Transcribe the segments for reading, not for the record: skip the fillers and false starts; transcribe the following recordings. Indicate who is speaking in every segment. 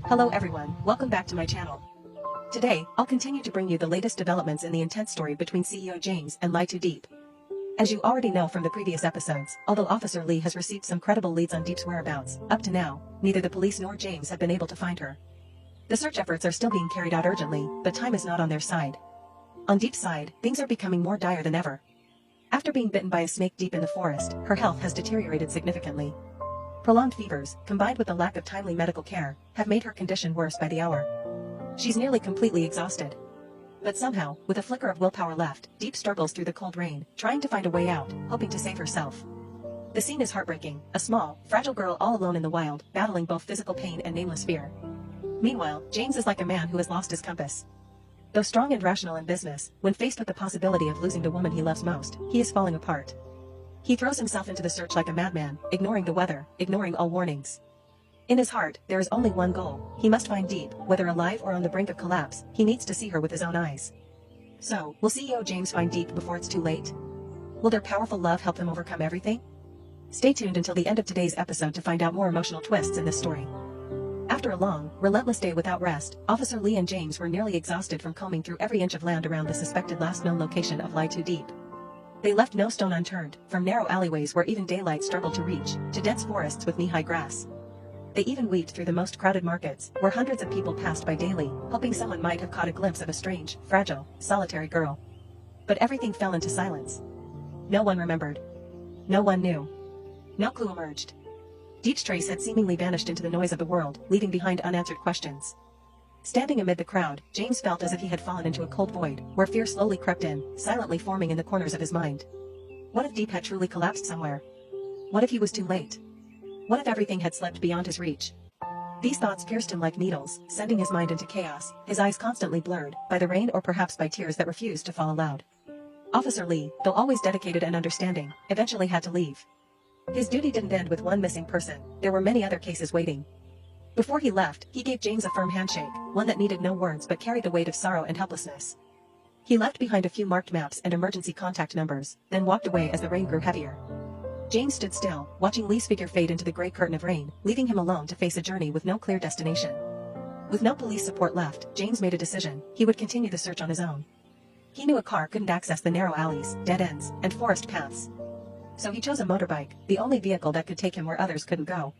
Speaker 1: Hello everyone, welcome back to my channel. Today, I'll continue to bring you the latest developments in the intense story between CEO James and Ly Tu Diep. As you already know from the previous episodes, although Officer Lee has received some credible leads on Diep's whereabouts, up to now, neither the police nor James have been able to find her. The search efforts are still being carried out urgently, but time is not on their side. On Diep's side, things are becoming more dire than ever. After being bitten by a snake deep in the forest, her health has deteriorated significantly. Prolonged fevers, combined with the lack of timely medical care, have made her condition worse by the hour. She's nearly completely exhausted. But somehow, with a flicker of willpower left, Diep struggles through the cold rain, trying to find a way out, hoping to save herself. The scene is heartbreaking, a small, fragile girl all alone in the wild, battling both physical pain and nameless fear. Meanwhile, James is like a man who has lost his compass. Though strong and rational in business, when faced with the possibility of losing the woman he loves most, he is falling apart. He throws himself into the search like a madman, ignoring the weather, ignoring all warnings. In his heart, there is only one goal. He must find Diep, whether alive or on the brink of collapse. He needs to see her with his own eyes. So, will CEO James find Diep before it's too late? Will their powerful love help them overcome everything? Stay tuned until the end of today's episode to find out more emotional twists in this story. After a long, relentless day without rest, Officer Lee and James were nearly exhausted from combing through every inch of land around the suspected last known location of Ly Tu Diep. They left no stone unturned, from narrow alleyways where even daylight struggled to reach, to dense forests with knee-high grass. They even weaved through the most crowded markets, where hundreds of people passed by daily, hoping someone might have caught a glimpse of a strange, fragile, solitary girl. But everything fell into silence. No one remembered. No one knew. No clue emerged. Diep's trace had seemingly vanished into the noise of the world, leaving behind unanswered questions. Standing amid the crowd, James felt as if he had fallen into a cold void, where fear slowly crept in, silently forming in the corners of his mind. What if Diep had truly collapsed somewhere? What if he was too late? What if everything had slipped beyond his reach? These thoughts pierced him like needles, sending his mind into chaos, his eyes constantly blurred, by the rain or perhaps by tears that refused to fall aloud. Officer Lee, though always dedicated and understanding, eventually had to leave. His duty didn't end with one missing person, there were many other cases waiting. Before he left, he gave James a firm handshake, one that needed no words but carried the weight of sorrow and helplessness. He left behind a few marked maps and emergency contact numbers, then walked away as the rain grew heavier. James stood still, watching Lee's figure fade into the gray curtain of rain, leaving him alone to face a journey with no clear destination. With no police support left, James made a decision: he would continue the search on his own. He knew a car couldn't access the narrow alleys, dead ends, and forest paths. So he chose a motorbike, the only vehicle that could take him where others couldn't go.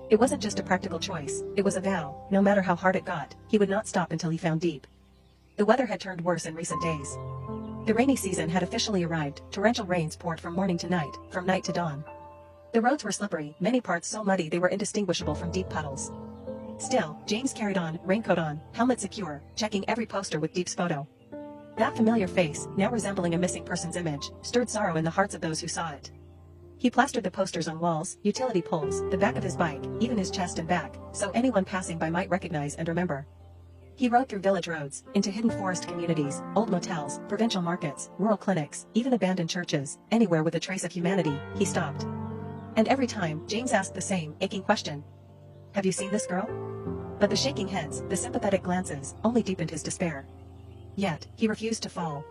Speaker 1: It wasn't just a practical choice, it was a vow. No matter how hard it got, he would not stop until he found Diep. The weather had turned worse in recent days. The rainy season had officially arrived, torrential rains poured from morning to night, from night to dawn. The roads were slippery, many parts so muddy they were indistinguishable from deep puddles. Still, James carried on, raincoat on, helmet secure, checking every poster with Diep's photo. That familiar face, now resembling a missing person's image, stirred sorrow in the hearts of those who saw it. He plastered the posters on walls, utility poles, the back of his bike, even his chest and back, so anyone passing by might recognize and remember. He rode through village roads, into hidden forest communities, old motels, provincial markets, rural clinics, even abandoned churches. Anywhere with a trace of humanity, he stopped. And every time, James asked the same, aching question: "Have you seen this girl?" But the shaking heads, the sympathetic glances, only deepened his despair. Yet, he refused to fall.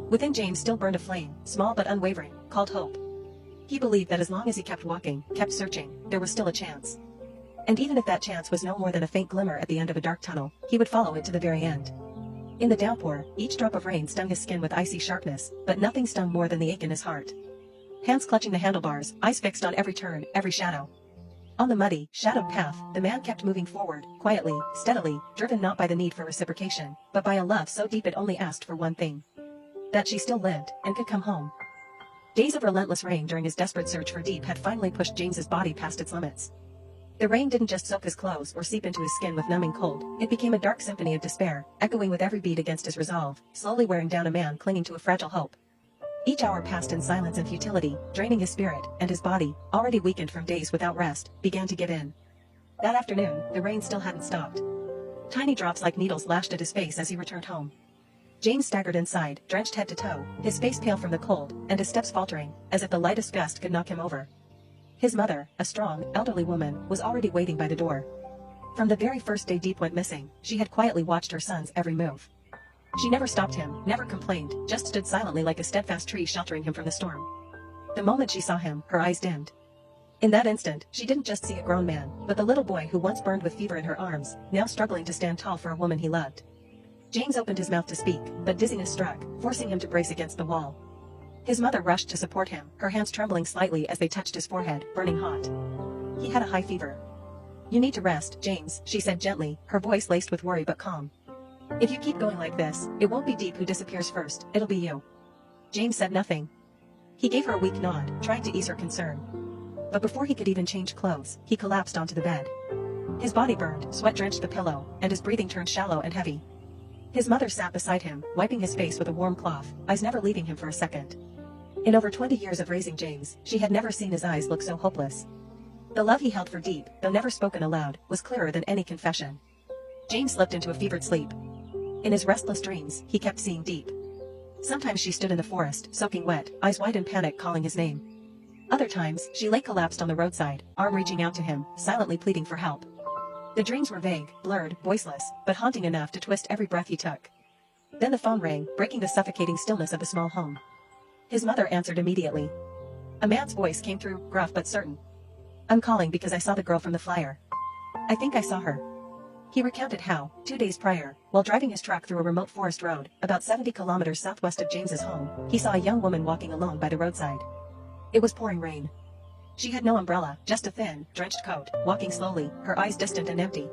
Speaker 1: Within James still burned a flame, small but unwavering, called hope. He believed that as long as he kept walking, kept searching, there was still a chance. And even if that chance was no more than a faint glimmer at the end of a dark tunnel, he would follow it to the very end. In the downpour, each drop of rain stung his skin with icy sharpness, but nothing stung more than the ache in his heart. Hands clutching the handlebars, eyes fixed on every turn, every shadow. On the muddy, shadowed path, the man kept moving forward, quietly, steadily, driven not by the need for reciprocation, but by a love so deep it only asked for one thing: that she still lived, and could come home. Days of relentless rain during his desperate search for Diep had finally pushed James's body past its limits. The rain didn't just soak his clothes or seep into his skin with numbing cold, it became a dark symphony of despair, echoing with every beat against his resolve, slowly wearing down a man clinging to a fragile hope. Each hour passed in silence and futility, draining his spirit, and his body, already weakened from days without rest, began to give in. That afternoon, the rain still hadn't stopped. Tiny drops like needles lashed at his face as he returned home. James staggered inside, drenched head to toe, his face pale from the cold, and his steps faltering, as if the lightest gust could knock him over. His mother, a strong, elderly woman, was already waiting by the door. From the very first day Diep went missing, she had quietly watched her son's every move. She never stopped him, never complained, just stood silently like a steadfast tree sheltering him from the storm. The moment she saw him, her eyes dimmed. In that instant, she didn't just see a grown man, but the little boy who once burned with fever in her arms, now struggling to stand tall for a woman he loved. James opened his mouth to speak, but dizziness struck, forcing him to brace against the wall. His mother rushed to support him, her hands trembling slightly as they touched his forehead, burning hot. He had a high fever. "You need to rest, James," she said gently, her voice laced with worry but calm. "If you keep going like this, it won't be Diep who disappears first, it'll be you." James said nothing. He gave her a weak nod, trying to ease her concern. But before he could even change clothes, he collapsed onto the bed. His body burned, sweat drenched the pillow, and his breathing turned shallow and heavy. His mother sat beside him, wiping his face with a warm cloth, eyes never leaving him for a second. In over 20 years of raising James, she had never seen his eyes look so hopeless. The love he held for Diep, though never spoken aloud, was clearer than any confession. James slipped into a fevered sleep. In his restless dreams, he kept seeing Diep. Sometimes she stood in the forest, soaking wet, eyes wide in panic calling his name. Other times, she lay collapsed on the roadside, arm reaching out to him, silently pleading for help. The dreams were vague, blurred, voiceless, but haunting enough to twist every breath he took. Then the phone rang, breaking the suffocating stillness of the small home. His mother answered immediately. A man's voice came through, gruff but certain. "I'm calling because I saw the girl from the flyer. I think I saw her." He recounted how, 2 days prior, while driving his truck through a remote forest road, about 70 kilometers southwest of James's home, he saw a young woman walking alone by the roadside. It was pouring rain. She had no umbrella, just a thin, drenched coat, walking slowly, her eyes distant and empty.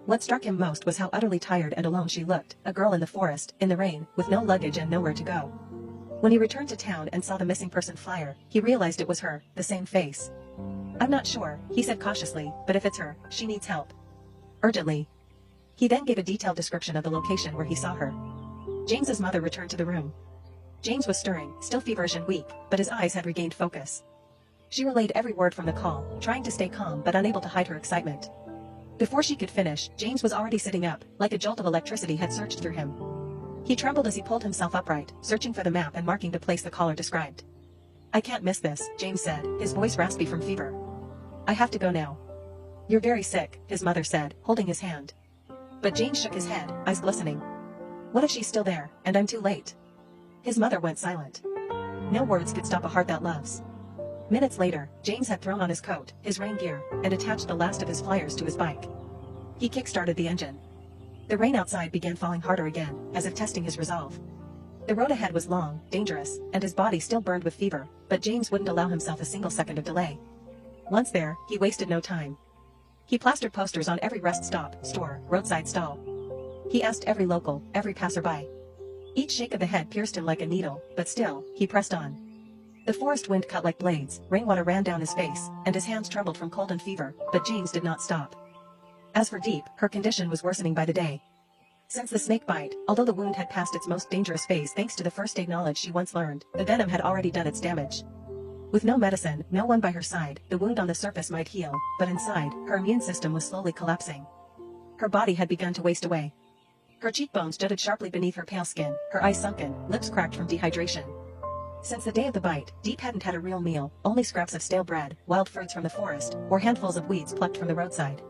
Speaker 1: What struck him most was how utterly tired and alone she looked, a girl in the forest, in the rain, with no luggage and nowhere to go. When he returned to town and saw the missing person flyer, he realized it was her, the same face. "I'm not sure," he said cautiously, "but if it's her, she needs help. Urgently." He then gave a detailed description of the location where he saw her. James's mother returned to the room. James was stirring, still feverish and weak, but his eyes had regained focus. She relayed every word from the call, trying to stay calm but unable to hide her excitement. Before she could finish, James was already sitting up, like a jolt of electricity had surged through him. He trembled as he pulled himself upright, searching for the map and marking the place the caller described. "I can't miss this," James said, his voice raspy from fever. "I have to go now." "You're very sick," his mother said, holding his hand. But James shook his head, eyes glistening. "What if she's still there, and I'm too late?" His mother went silent. No words could stop a heart that loves. Minutes later, James had thrown on his coat, his rain gear, and attached the last of his flyers to his bike. He kick-started the engine. The rain outside began falling harder again, as if testing his resolve. The road ahead was long, dangerous, and his body still burned with fever, but James wouldn't allow himself a single second of delay. Once there, he wasted no time. He plastered posters on every rest stop, store, roadside stall. He asked every local, every passerby. Each shake of the head pierced him like a needle, but still, he pressed on. The forest wind cut like blades, rainwater ran down his face, and his hands trembled from cold and fever, but James did not stop. As for Diep, her condition was worsening by the day. Since the snake bite, although the wound had passed its most dangerous phase thanks to the first aid knowledge she once learned, the venom had already done its damage. With no medicine, no one by her side, the wound on the surface might heal, but inside, her immune system was slowly collapsing. Her body had begun to waste away. Her cheekbones jutted sharply beneath her pale skin, her eyes sunken, lips cracked from dehydration. Since the day of the bite, Diep hadn't had a real meal, only scraps of stale bread, wild fruits from the forest, or handfuls of weeds plucked from the roadside.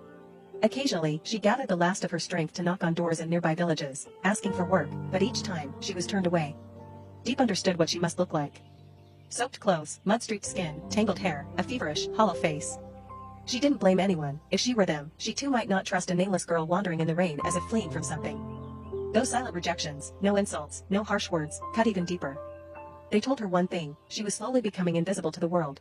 Speaker 1: Occasionally, she gathered the last of her strength to knock on doors in nearby villages, asking for work, but each time, she was turned away. Diep understood what she must look like. Soaked clothes, mud-streaked skin, tangled hair, a feverish, hollow face. She didn't blame anyone. If she were them, she too might not trust a nameless girl wandering in the rain as if fleeing from something. Those silent rejections, no insults, no harsh words, cut even deeper. They told her one thing: she was slowly becoming invisible to the world.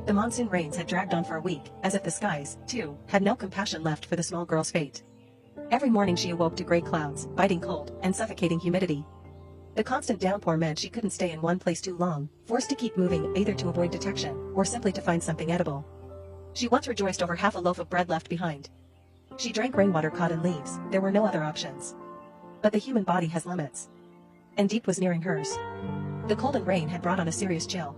Speaker 1: The monsoon rains had dragged on for a week, as if the skies, too, had no compassion left for the small girl's fate. Every morning she awoke to gray clouds, biting cold, and suffocating humidity. The constant downpour meant she couldn't stay in one place too long, forced to keep moving either to avoid detection, or simply to find something edible. She once rejoiced over half a loaf of bread left behind. She drank rainwater caught in leaves, there were no other options. But the human body has limits. And Diep was nearing hers. The cold and rain had brought on a serious chill.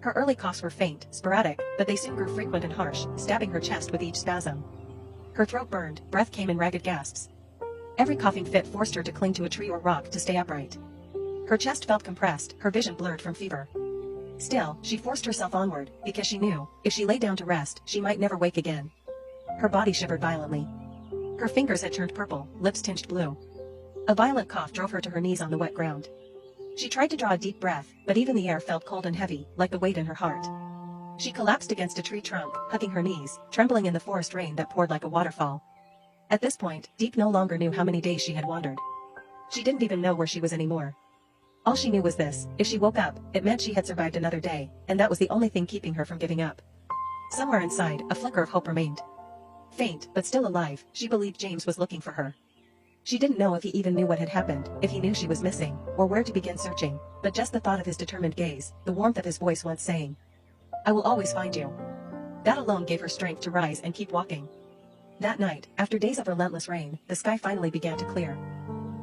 Speaker 1: Her early coughs were faint, sporadic, but they soon grew frequent and harsh, stabbing her chest with each spasm. Her throat burned, breath came in ragged gasps. Every coughing fit forced her to cling to a tree or rock to stay upright. Her chest felt compressed, her vision blurred from fever. Still, she forced herself onward, because she knew, if she lay down to rest, she might never wake again. Her body shivered violently. Her fingers had turned purple, lips tinged blue. A violent cough drove her to her knees on the wet ground. She tried to draw a deep breath, but even the air felt cold and heavy, like the weight in her heart. She collapsed against a tree trunk, hugging her knees, trembling in the forest rain that poured like a waterfall. At this point, Diep no longer knew how many days she had wandered. She didn't even know where she was anymore. All she knew was this: if she woke up, it meant she had survived another day, and that was the only thing keeping her from giving up. Somewhere inside, a flicker of hope remained. Faint, but still alive, she believed James was looking for her. She didn't know if he even knew what had happened, if he knew she was missing, or where to begin searching, but just the thought of his determined gaze, the warmth of his voice once saying, "I will always find you." That alone gave her strength to rise and keep walking. That night, after days of relentless rain, the sky finally began to clear.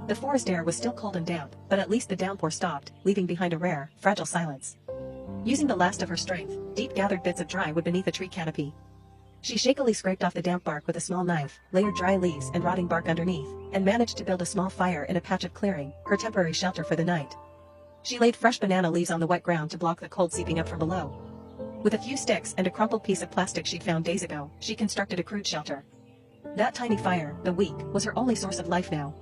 Speaker 1: The forest air was still cold and damp, but at least the downpour stopped, leaving behind a rare, fragile silence. Using the last of her strength, Diep gathered bits of dry wood beneath a tree canopy. She shakily scraped off the damp bark with a small knife, layered dry leaves and rotting bark underneath, and managed to build a small fire in a patch of clearing, her temporary shelter for the night. She laid fresh banana leaves on the wet ground to block the cold seeping up from below. With a few sticks and a crumpled piece of plastic she'd found days ago, she constructed a crude shelter. That tiny fire, though weak, was her only source of life now.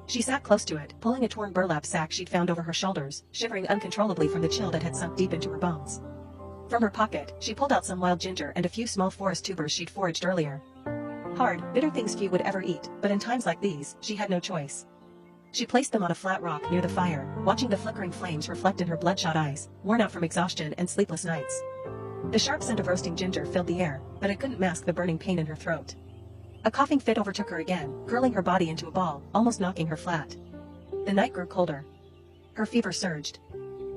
Speaker 1: She sat close to it, pulling a torn burlap sack she'd found over her shoulders, shivering uncontrollably from the chill that had sunk deep into her bones. From her pocket, she pulled out some wild ginger and a few small forest tubers she'd foraged earlier. Hard, bitter things few would ever eat, but in times like these, she had no choice. She placed them on a flat rock near the fire, watching the flickering flames reflect in her bloodshot eyes, worn out from exhaustion and sleepless nights. The sharp scent of roasting ginger filled the air, but it couldn't mask the burning pain in her throat. A coughing fit overtook her again, curling her body into a ball, almost knocking her flat. The night grew colder. Her fever surged.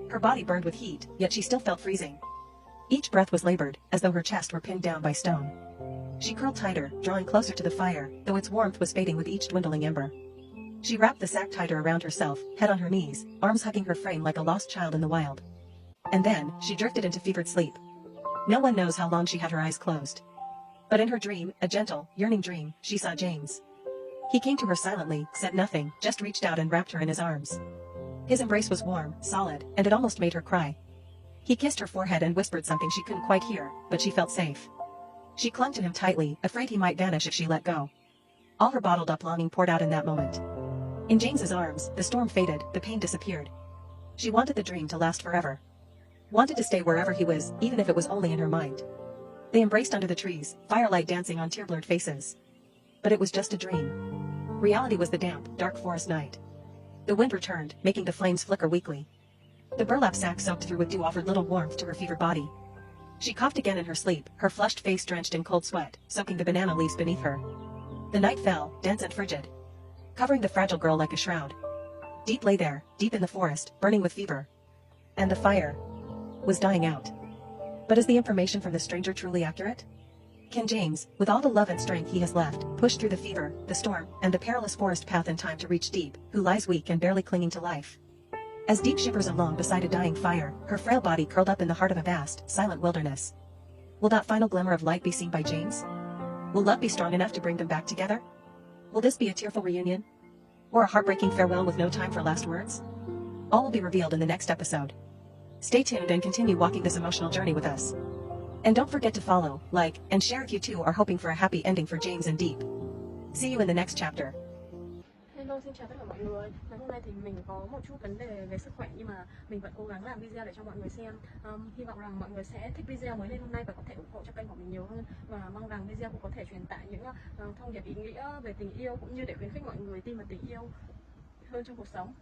Speaker 1: Her body burned with heat, yet she still felt freezing. Each breath was labored, as though her chest were pinned down by stone. She curled tighter, drawing closer to the fire, though its warmth was fading with each dwindling ember. She wrapped the sack tighter around herself, head on her knees, arms hugging her frame like a lost child in the wild. And then, she drifted into fevered sleep. No one knows how long she had her eyes closed. But in her dream, a gentle, yearning dream, she saw James. He came to her silently, said nothing, just reached out and wrapped her in his arms. His embrace was warm, solid, and it almost made her cry. He kissed her forehead and whispered something she couldn't quite hear, but she felt safe. She clung to him tightly, afraid he might vanish if she let go. All her bottled-up longing poured out in that moment. In James's arms, the storm faded, the pain disappeared. She wanted the dream to last forever. Wanted to stay wherever he was, even if it was only in her mind. They embraced under the trees, firelight dancing on tear-blurred faces. But it was just a dream. Reality was the damp, dark forest night. The wind returned, making the flames flicker weakly. The burlap sack soaked through with dew offered little warmth to her fevered body. She coughed again in her sleep, her flushed face drenched in cold sweat, soaking the banana leaves beneath her. The night fell, dense and frigid, covering the fragile girl like a shroud. Diep lay there, deep in the forest, burning with fever. And the fire was dying out. But is the information from the stranger truly accurate? Can James, with all the love and strength he has left, push through the fever, the storm, and the perilous forest path in time to reach Diep, who lies weak and barely clinging to life? As Diep shivers alone beside a dying fire, her frail body curled up in the heart of a vast, silent wilderness. Will that final glimmer of light be seen by James? Will love be strong enough to bring them back together? Will this be a tearful reunion? Or a heartbreaking farewell with no time for last words? All will be revealed in the next episode. Stay tuned and continue walking this emotional journey with us. And don't forget to follow, like, and share if you too are hoping for a happy ending for James and Diep. See you in the next chapter.
Speaker 2: Hello, xin chào tất cả mọi người. Ngày hôm nay thì mình có một chút vấn đề về sức khỏe nhưng mà mình vẫn cố gắng làm video để cho mọi người xem. Hy vọng rằng mọi người sẽ thích video mới lên hôm nay và có thể ủng hộ cho kênh của mình nhiều hơn, và mong rằng video cũng có thể truyền tải những thông điệp ý nghĩa về tình yêu, cũng như để khuyến khích mọi người tin vào tình yêu hơn trong cuộc sống.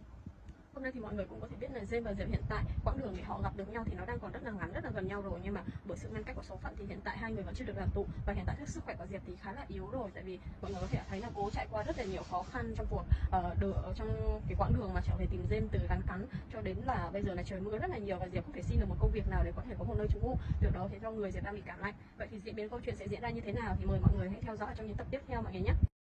Speaker 2: Hôm nay thì mọi người cũng có thể biết là James và Diệp hiện tại quãng đường để họ gặp được nhau thì nó đang còn rất là ngắn, rất là gần nhau rồi, nhưng mà bởi sự ngăn cách của số phận thì hiện tại hai người vẫn chưa được đoàn tụ, và hiện tại sức khỏe của Diệp thì khá là yếu rồi, tại vì mọi người có thể thấy là cô trải qua rất là nhiều khó khăn trong cuộc trong cái quãng đường mà trở về tìm James, từ rắn cắn cho đến là bây giờ là trời mưa rất là nhiều và Diệp không thể xin được một công việc nào để có thể có một nơi trú ngụ. Điều đó khiến cho người Diệp đang bị cảm lạnh. Vậy thì diễn biến câu chuyện sẽ diễn ra như thế nào thì mời mọi người hãy theo dõi trong những tập tiếp theo mọi người nhé.